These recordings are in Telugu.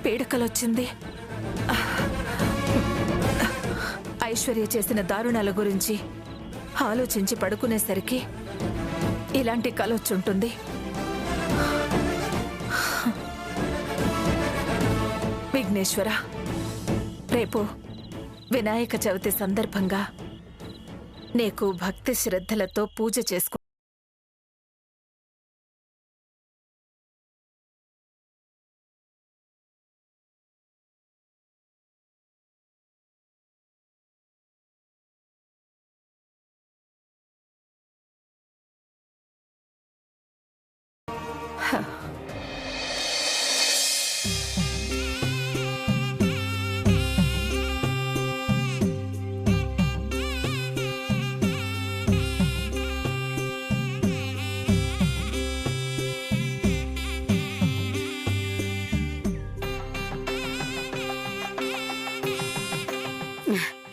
పీడకలొచ్చింది. ఐశ్వర్య చేసిన దారుణాల గురించి ఆలోచించి పడుకునేసరికి ఇలాంటి కలొచ్చుంటుంది. విఘ్నేశ్వర, రేపు వినాయక చవితి సందర్భంగా నీకు భక్తి శ్రద్ధలతో పూజ చేసుకో.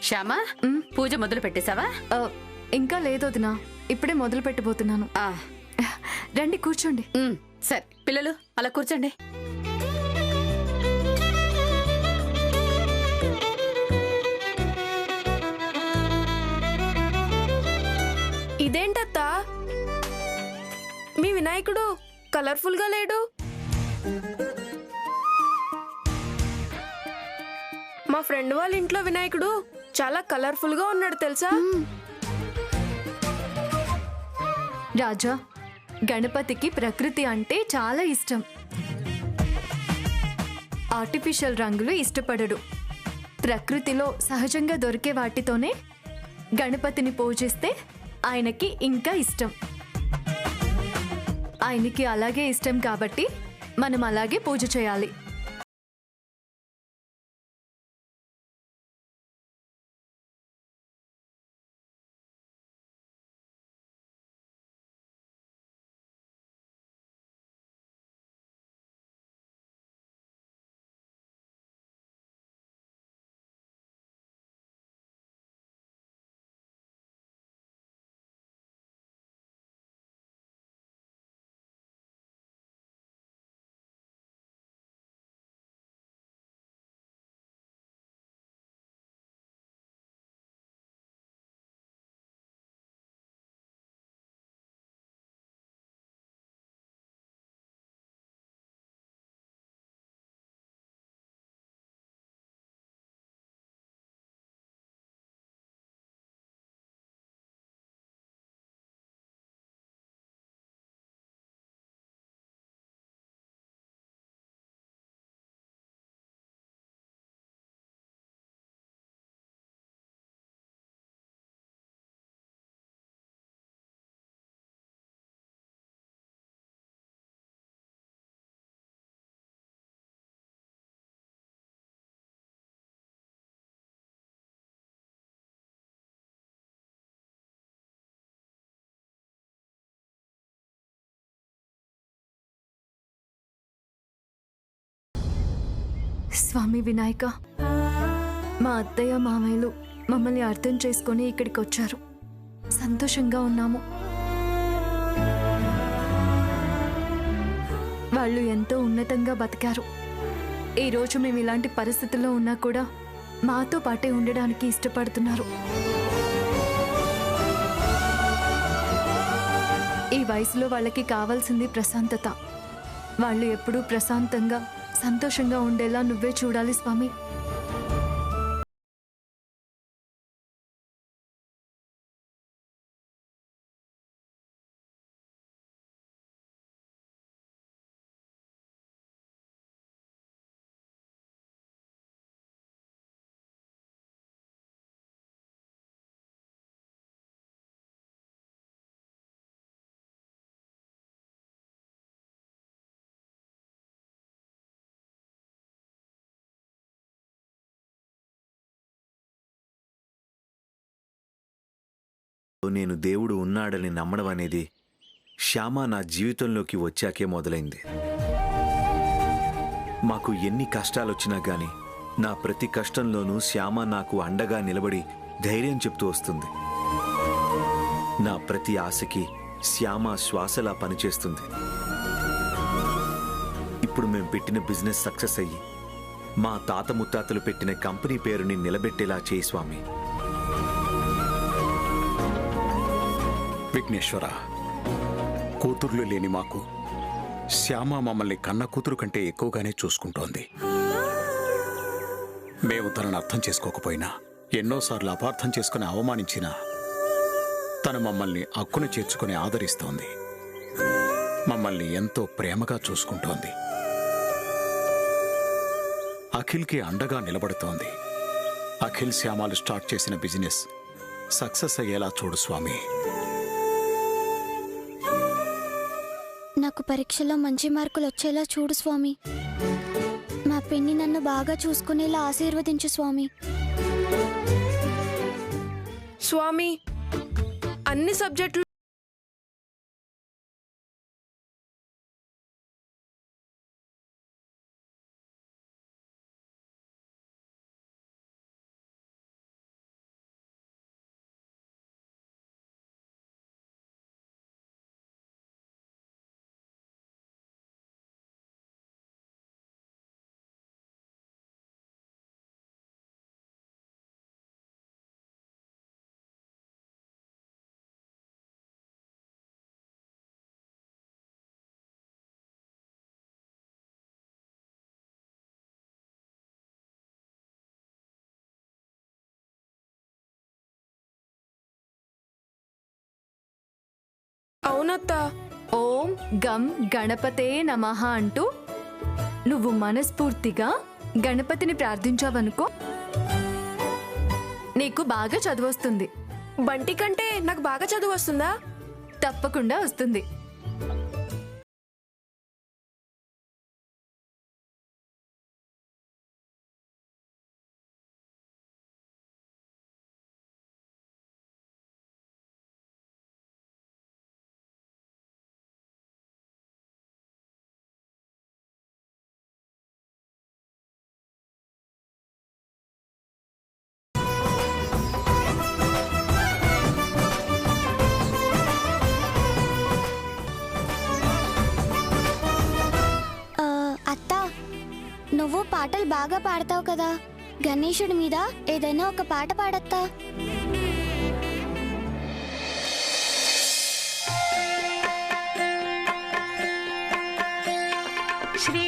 శ్యామా, పూజ మొదలు పెట్టేశావా? ఇంకా లేదు వదినా, ఇప్పుడే మొదలు పెట్టబోతున్నాను. రండి కూర్చోండి. సరే పిల్లలు అలా కూర్చోండి. ఇదేంటత్తా, మీ వినాయకుడు కలర్ఫుల్ గా లేడు? మా ఫ్రెండ్ వాళ్ళ ఇంట్లో వినాయకుడు చాలా కలర్ఫుల్ గా ఉన్నాడు తెలుసా? రాజా, గణపతికి ప్రకృతి అంటే చాలా ఇష్టం. ఆర్టిఫిషియల్ రంగులు ఇష్టపడడు. ప్రకృతిలో సహజంగా దొరికే వాటితోనే గణపతిని పూజిస్తే ఆయనకి ఇంకా ఇష్టం. ఆయనకి అలాగే ఇష్టం కాబట్టి మనం అలాగే పూజ చేయాలి. స్వామి వినాయక, మా అత్తయ్య మామయ్యలు మమ్మల్ని అర్థం చేసుకొని ఇక్కడికి వచ్చారు. సంతోషంగా ఉన్నాము. వాళ్ళు ఎంతో ఉన్నతంగా బతికారు. ఈరోజు మేము ఇలాంటి పరిస్థితుల్లో ఉన్నా కూడా మాతో పాటే ఉండడానికి ఇష్టపడుతున్నారు. ఈ వయసులో వాళ్ళకి కావాల్సింది ప్రశాంతత. వాళ్ళు ఎప్పుడూ ప్రశాంతంగా సంతోషంగా ఉండేలా నువ్వే చూడాలి స్వామి. నేను దేవుడు ఉన్నాడని నమ్మడం అనేది శ్యామ నా జీవితంలోకి వచ్చాకే మొదలైంది. మాకు ఎన్ని కష్టాలొచ్చినా గాని నా ప్రతి కష్టంలోనూ శ్యామ నాకు అండగా నిలబడి ధైర్యం చెప్తూ వస్తుంది. నా ప్రతి ఆశకి శ్యామ శ్వాసలా పనిచేస్తుంది. ఇప్పుడు మేం పెట్టిన బిజినెస్ సక్సెస్ అయ్యి మా తాత ముత్తాతలు పెట్టిన కంపెనీ పేరుని నిలబెట్టేలా చేయి స్వామి. విఘ్నేశ్వర, కూతుర్లు లేని మాకు శ్యామ మమ్మల్ని కన్న కూతురు కంటే ఎక్కువగానే చూసుకుంటోంది. మేము తనను అర్థం చేసుకోకపోయినా, ఎన్నోసార్లు అపార్థం చేసుకుని అవమానించినా తను మమ్మల్ని అక్కున చేర్చుకుని ఆదరిస్తోంది. మమ్మల్ని ఎంతో ప్రేమగా చూసుకుంటోంది. అఖిల్కి అండగా నిలబడుతోంది. అఖిల్ శ్యామాలు స్టార్ట్ చేసిన బిజినెస్ సక్సెస్ అయ్యేలా చూడు స్వామి. నాకు పరీక్షలో మంచి మార్కులు వచ్చేలా చూడు స్వామి. మా పిన్ని నన్ను బాగా చూసుకునేలా ఆశీర్వదించు స్వామి. స్వామి, అన్ని సబ్జెక్టులు అవునత్తా. ఓం గం గణపతే నమః అంటూ నువ్వు మనస్ఫూర్తిగా గణపతిని ప్రార్థించావనుకో, నీకు బాగా చదువొస్తుంది. బంటి కంటే నాకు బాగా చదువు వస్తుందా? తప్పకుండా వస్తుంది. అత్తా, నువ్వు పాటలు బాగా పాడతావు కదా, గణేశుడి మీద ఏదైనా ఒక పాట పాడత్తా. శ్రీ